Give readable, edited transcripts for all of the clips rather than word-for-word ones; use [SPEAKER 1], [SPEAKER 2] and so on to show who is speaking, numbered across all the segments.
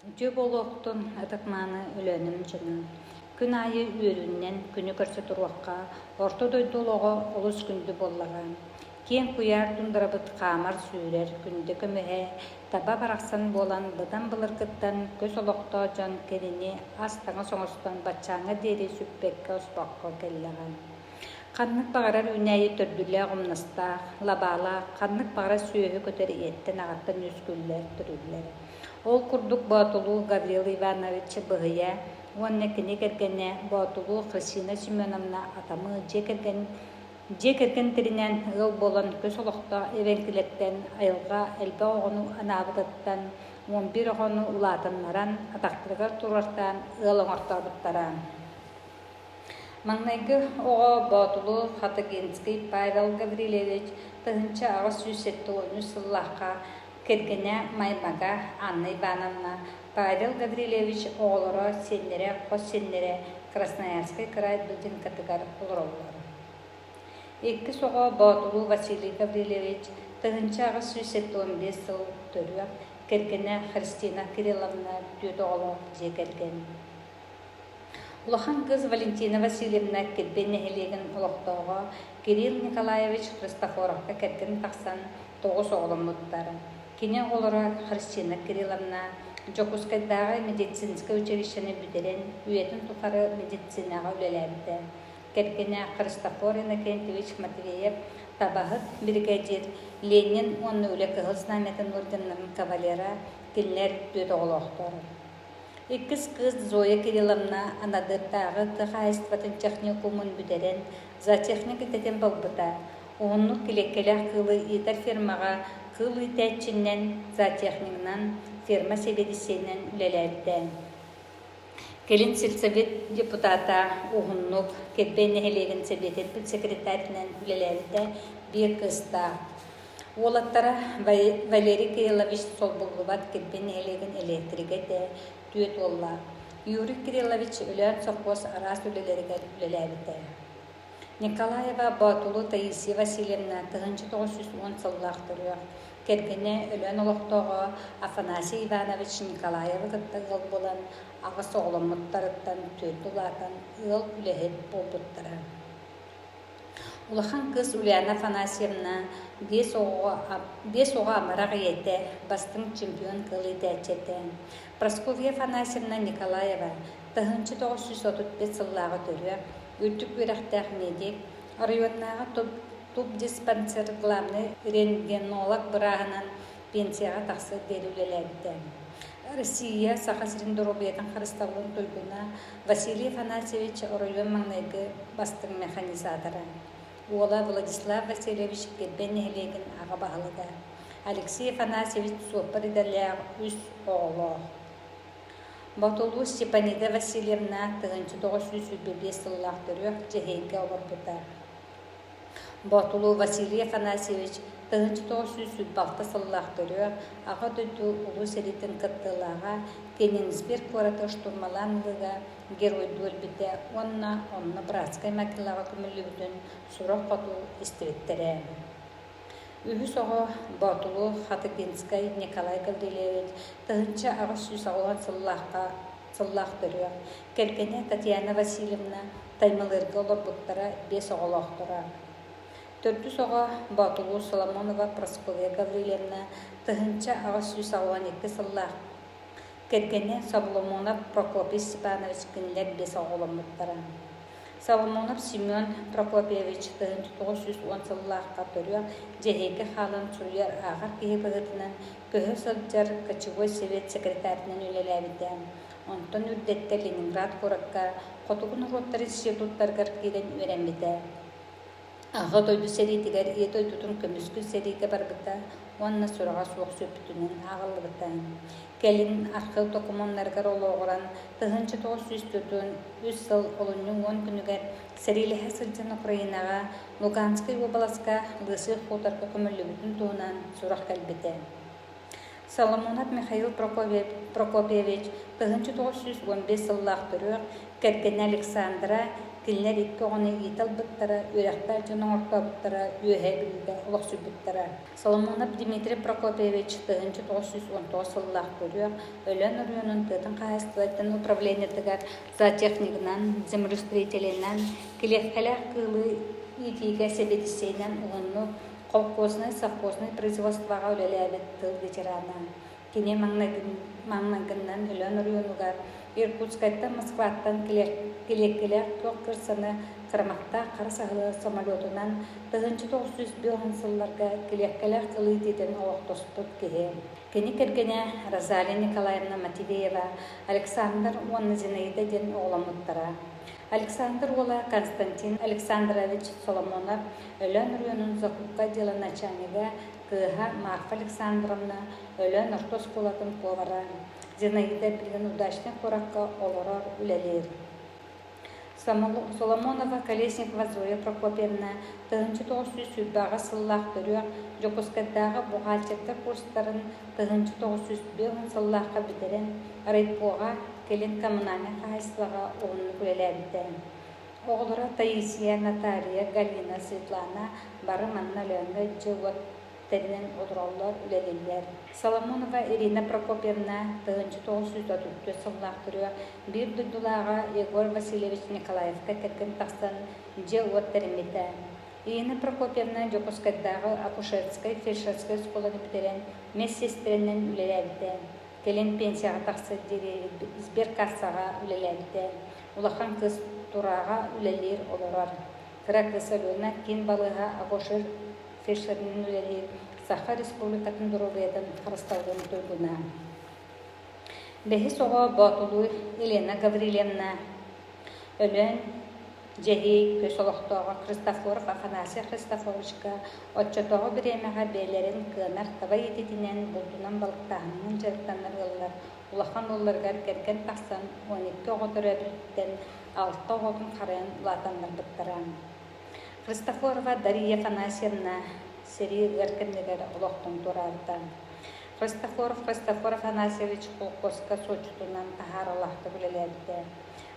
[SPEAKER 1] Жөп олуқтun атықманы өлөнім жынан. Күн айы үйеріннен күні көрсе тұруаққа, орта дойдулығы олыс күнді боллаған. Кен куяр тұндарабыт қамар сүйрер күнді көміге, таба барақсан болан бұдан бұлырқыттан көз олуқта жан керіне астаңа соңыстан батчаңа дері сүппекке ұспаққа келлаған. Қаннық бағарар үнәйі түрділі ғымныстақ, лабала, қаннық бағара сүйеғі көтері еттен ағаттан үскүллер, түрілер. Ол күрдік Батулу Гаврил Иванович бұғыя, онны кіне кергені Батулу Хрисина Семеновна атамы жекерген тірінен ғыл болан көз олықта евенкілеттен айылға әлбі оғыну анабыдаттан, 11 оғыну ұлатынларан, атақтырғар тұрартан ғылың ортабыттаран. Маңнайғы оға Батулу Хатагинский Павел Гаврилевич тығынча ағыз сүйсетті оны сыллаққа кергене Маймага Анна Ивановна Павел Гаврилевич оғылары сенлері, қос сенлері Красноярский край білден катығар ұлыролары. Екі соға Батулу Василий Гаврилевич тығынча ағыз сүйсетті 15 сыл түрі кергене Христина Кирилловна түйді оғылы жекерген. Улахан кыз Валентина Васильевна кедбен нәхелеген олықтауға Кирилл Николаевич Христофоровқа кәткен тақсан 9 оғылым мұттары. Кене олары Христина Кирилловна Жокускайдағы медицинская училищені бүдерен үйетін тұқары медицинаға үлеләбді. Кәткене Христофор Иннокентьевич Матвеев табағыт бригадир Ленин оны үлі кығыл знаметін орденларын кавалера келінер дөді олықтары. Иккис кыз Зоя Кирилловна анадыртағы тығайыстыватын техникумын бүдерен зоотехника тетен балбыта. Оғынлық келеккелі қылы итар фирмаға қылы тәтчіннен зоотехникнан фирма себедісенен үлеләбді. Келін сельсовет депутата оғынлық кепбен нәхелеген себетін бұл секретарінен үлеләбді бір қыста. Олаттара Валерий Кириллович Солбулғыбат кепбен нәхелеген электриге де түйет олла. Юрий Кириллович үлән соқпос арас үлелерге үлеләбді. Николаева Батулу Таисия Васильевна 1910 сыллақтыры. Кергене үлән олықтығы Афанасий Иванович Николаева ғыл болан ағыс оғылым мұттарыттан түйет олатан ұл үләхет болбыттыра. Улахан кыз Ульяна Афанасьевна 5 оға амарақ еті бастың чемпион қылы дәтчеті. Прасковья Афанасьевна Николаева 1935 сыллағы түрі үттік өріқтәқ медик районнаға туп диспансер главный рентгенолог бірағынан пенсияға тақсы берулеләді. Россия Сахасрин Доробиятын Христавлын тойгуна Василий Афанасьевич район маңнайғы бастың механизаторы. Ола Владислав Васильевич кебен нәхелеген аға бағылыда. Алексей Афанасьевич сопыр едерлер үз оғылы. Батулу Степанида Васильевна 1905 сыллақтыры жехейге олар бұта. Батулу Василий Афанасьевич 1906 сыллақтыры аға дөйді ұлы сәретін қыттылаға Кенинсберг қораты штурмаланлыға герой дөлбіде онна братскай макилаға күмілі бүтін сұрақ қату істіреттері. Үхі соғы Батулу Хатагинскай Николай Гаврилевич тығынша ағыз сүйс ағылған сыллақтыры. Кергене Татьяна Васильевна таймалырғы олар бұттара 5 оғылақтыра. Төрді соға Батулу Соломонова Прасковья Гаврилевна тығынша ағыз сүйс ағылған 2 сыллақ. Кергене Соломонов Прокопий Степанович кінлер 5 оғылым бұттара. Соломонов Семен Прокопьевич 1910 сыллаққа түрі жехейгі қалын сұруяр ағар кейі бұғытынан көхі сылджар Кочевой совет секретарінен өлеләбіді. Онтон үрдетті Ленинград қорыққа қотығын ғоттары институттарғар кейден өрәмбіді. Аға дойды сәритігер ет ойдудың көміскіл сәриге барбыта, онына сұраға суық сөптінің ағылы бұта. Келін арқыл документаргар олоғыран 1904 сыл олының 10 күнігер сәриліхе сылжан Украинаға Луганскай обласқа лысы қотарға көмілі бүтін туынан сұрақ кәлбіді. Соломонов Михаил Прокопьевич 1915 сыллақтыры Кергене Александра Кинилер икки оҕону иитал быттара, үрэхтэр дьону оҥортообуттара, үөһэ-билгэ олохсуйбуттара. Соломонов Дмитрий Прокопьевич 1919 сыллаах көрүөх, өлөн оруонун тыытын хаһаастыылаттан управлениятыгар зоотехникынан, землеустроителинан, килиэххэлээх кыылыы итиигэ себетиссейинэн уонну колхозный, совхозный производствоға үлэлээбит тыл ветерана. Кини маңнагыннан өлөн оруонугар Иркутскайта Москваттан килиэккилээх туох кырсаны Кырамахта қара саһылы самолетунан 1909 сылларга килиэккэлээх кылыы тиитэн олохтоспут киһи. Кини кэргэнэ Розалия Николаевна Мативеева, Александр уонна Зинаида ден оҕламмыттара. Александр уола Константин Александрович Соломонов өлөн оруонун закупка дела начальнига кыыһа Марфа Александровна өлөн ортос кулатын повара. Зинаида билген удачный коракка олорор үлэлээр. Соломонова Колесникова Зоя Прокопьевна 1900 сүйбаға сыллаах көрүөх Жокускайдагы бухгалтердер курстарын 1905 сыллаахка битерен райпоға келин коммунальный хаһаастылага оҕунну күлэлээбитэ. Оҕолора Таисия, Наталья, Галина, Светлана бары манна лөҥгө жыгот теннен отураллар үлэлиллер. Соломонова Ирина Прокопьевна 1934 сыллаах көрүөх бир дудулаага Егор Васильевич Николаевка керген тахсан жыгот термите. Ирина Прокопьевна Жокускайдагы акушерская фельдшерская школаны битерен медсестренен үлэлээбитэ. Келин пенсияға тақсы дери сберкассаға үлеләбді. Улахан кыз турага үлелер олорар. Кыра кысылуына кен балыға агошыр фельдшерінің үлелер Саха Республикатын дұрубеден қарыстаудан түргіна. Бәхі соға батылу Елена Гаврилевна өлен Жехей көсолықтауға Христофоров Афанасия Христофоровичка отчетоғы біремеға бәйлерін кынар таба ететінен бұлтынан балықтағының жарықтанар ғылар. Улахан оларғар керген тақсан 12 оғытыр өбілттен 6 оғытын қарайын ұлатанлар бұттыран. Христофорова Дарья Афанасьевна сери ғыркіндегер ұлықтың тұрарда. Христофоров Афанасьевич Қолқосқа сочетунан тахар Аллахты білелерді.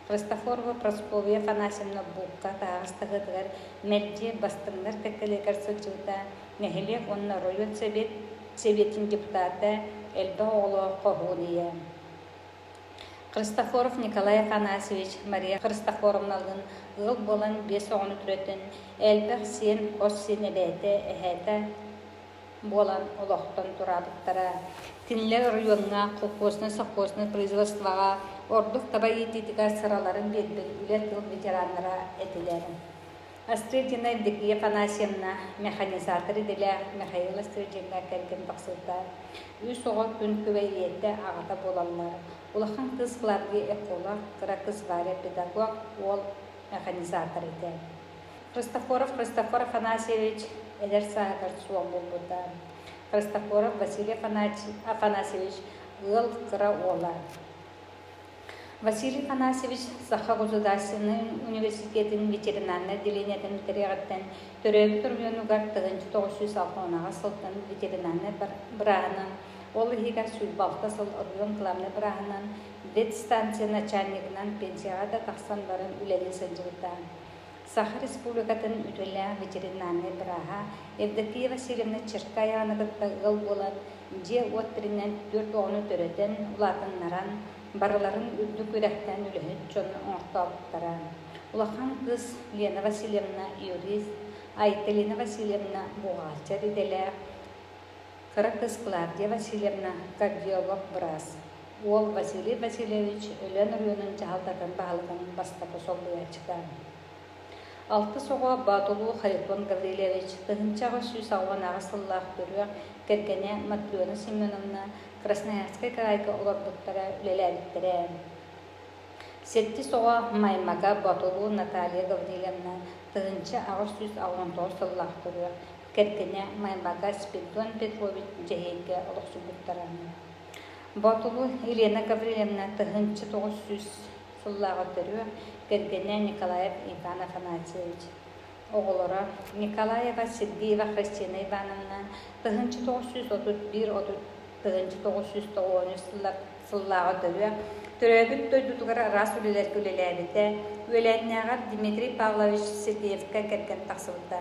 [SPEAKER 1] Христофорова Просковья Афанасьевна Букка тағыстығыдығыр мәлде бастыңдар кәккелегер сылжылда мәхелек онна район советін депутаты Эльба оғылы Қоғуния. Христофоров Николай Афанасьевич Мария Христофоровналығын ғыл болан 5 оғыны түретін Эльбақ сен қос сені бәйті әхәті болан олықтан тұрабыттара. Тинлер районға, колхозны, совхозны производствоға ордук таба ететіға сыраларын бербіл үлер тыл ветеранлара әтілерін. Астредина Евдокия Афанасьевна механизатор еделі Михаил Астрединға кәрген бақсылда. Үс оға күн көбәйетті ағата болалар. Улахан кыз қыларғы эколог, қыра кыз варя педагог, ол механизатор еді. Христофор Афанасьевич Эдер сағыр суан болбуда. Христофоров Василий Афанасьевич ғыл қыра ола. Василий Афанасьевич Саха Государственный университетінің ветеринарный отделениятын терегаттен төрөбі тұрмионугар 1906 сылтын ветеринарный бірағынан, ол егер сүлбалта сыл ұрыон қыламны бірағынан ветстанция начальнигынан пенсияға да тақсандарын үлелі сынжылда. Саха Республикатын үтілі ветеринарный біраға Евдокия Васильевна Черкаяғанығытта ғыл болан же оттырынан 4 оғыны төретін ұлатыннаран барыларын үрді көрәқтен үліхін чоны оңықтауыптара. Улахан кыз Лена Васильевна юрист, Айта Лена Васильевна бухгалтер еделі, қыра кыз Клавдия Васильевна кардиолог біраз. Ол Василий Васильевич өлен районын жағалдаған бағылығын бастапы солдыға чыққан. Алты соға Батулу Харитон Гаврилевич тығынчаға сүйс ауғанағы сыллақ көріғ кергене Матрена Семеновна Красноярскай крайға олар бұттара үлеләліктірі. Сетті соға Маймага Батулу Наталья Гаврилевна тығынча ағыр сүйс ауғантоғы сыллақ көріғ кергене Маймага Спиридон Петрович жайге олықсы бұттара. Батулу Елена Гаврилевна тығынча тоғы сүйс сыллағы көріғ кергене Николаев Иван Афанасьевич. Оғылыра Николаева Сергеева Христина Ивановна 1931 1990 сыллаға төрүө төрөбүт тойдутугар арас үлелер күлеләбите үләннәгәр Дмитрий Павлович Сергеевка керген тақсыбыта.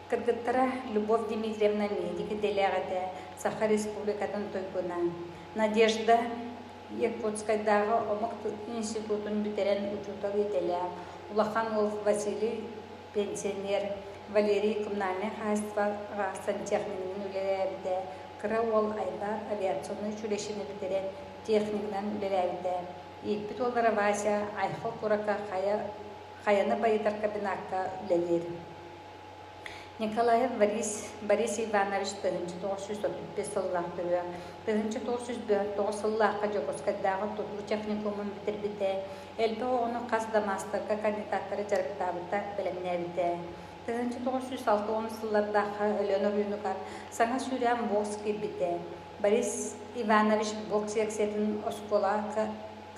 [SPEAKER 1] Кыргыттара Любовь Дмитриевна медики делегаты Саха Республикатын тойгуна. Надежда Якутскайдағы Омық институтын битерен учутал етелі. Улахан Олф Василий пенсионер, Валерий коммунальный хозяйствоға сантехникінің үлеләбіде. Кыра ол Айбар авиационный училищені битерен техникнан үлеләбіде. Екпіт олара Вася Айхыл Курака қаяны байытар кабинакка үлелер. Николаев Борис Иванович 1935 сыллақ түрі. 1909 сыллаққа Жокоскайдағы тұту техникумын бітірбіде. Әлбі оғыны қаздамастырға кандидаттары жарықтабыта білімнәбіде. 1906 сыллардағы Эленор Юнукар саңа сүрен бокс кебіде. Борис Иванович бокс ексетін оскола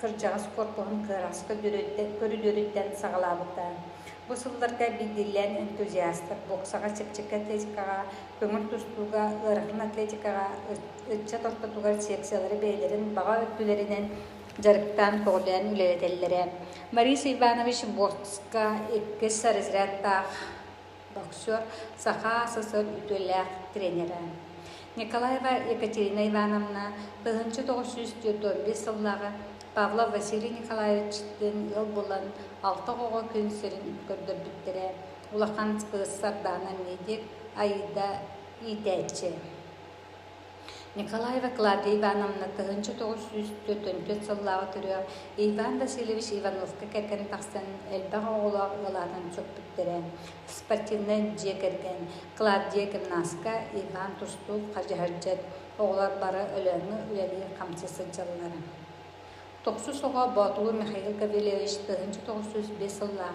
[SPEAKER 1] кыржағыз корпуғын кырасқы көрүдөріттен сағалабыта. Бұл сылларға білділен энтузиастар боксаға чекчекке атлетикаға, көңір тұстуға, ырықын атлетикаға, үтча тортатуға секциялары бейлерін баға өттілерінен жарықтан көғылен үлелетелері. Борис Иванович боксқа 2 разрядтақ боксер, саха сысыр үтіләқ тренері. Николаева Екатерина Ивановна 1914 сыллағы Павлов Василий Николаевичтен ел болан 6 оғы күн сірін көрдір біттірі. Улақан қығыстар дана медик айда идәтші. Николаева Клавдия Ивановна 1904 сыллағы түрі Иван Васильевич Ивановка кәрген тақсын әлбәға оғылақ ұлатын чөп біттірі. Спортивный же кәрген Клавдия гимнастка Иван Тустув қажығарджет оғылар бары өләңі үләлі қамсысы жылылары. 9 соға Батулы Михаил Гаврилевич 1905 сыллақ.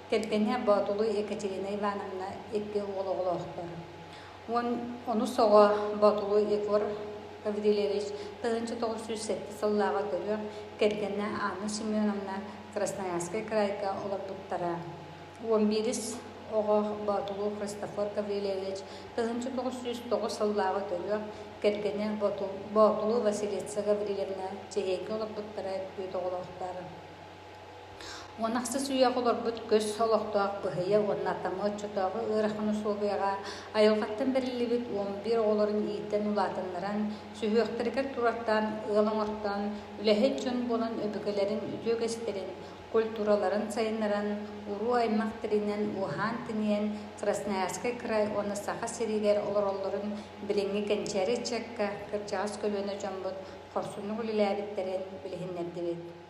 [SPEAKER 1] Кергене Батулы Екатерина Ивановна 2 оғылықтар. Оны соға Батулы Егор Гаврилевич 1907 сыллаға көрі. Кергене Анна Семеновна Красноярскай крайға олар бұттара. 11 оға Батулы Христофор Гаврилевич 1909 сыллаға көрі. Кергене Батулы Василица Гаврилевна чехейкі олар бұттара көйт оғылықтары. Онақсы сүйек олар бұт көз солықтуақ бұхыя, оның атамы отчытағы ұрақыны солғыяға айылғаттан бәрілі бүт 11 оларын иеттен ұлатынларан, сүйектіргер тұрақтан, ұлыңырттан, үләхет жөн болан өбігілерін үтөгестерін, культураларын сайынларан, уру аймақтырынан Ухан тінен, Красноярскай край, оны сақа серигер олар-оларын біліңі кәнчәрі чәкка, кірчағыз көлөні жамбыт, қорсуны ғылілі әбіттерін білігін әбдебет.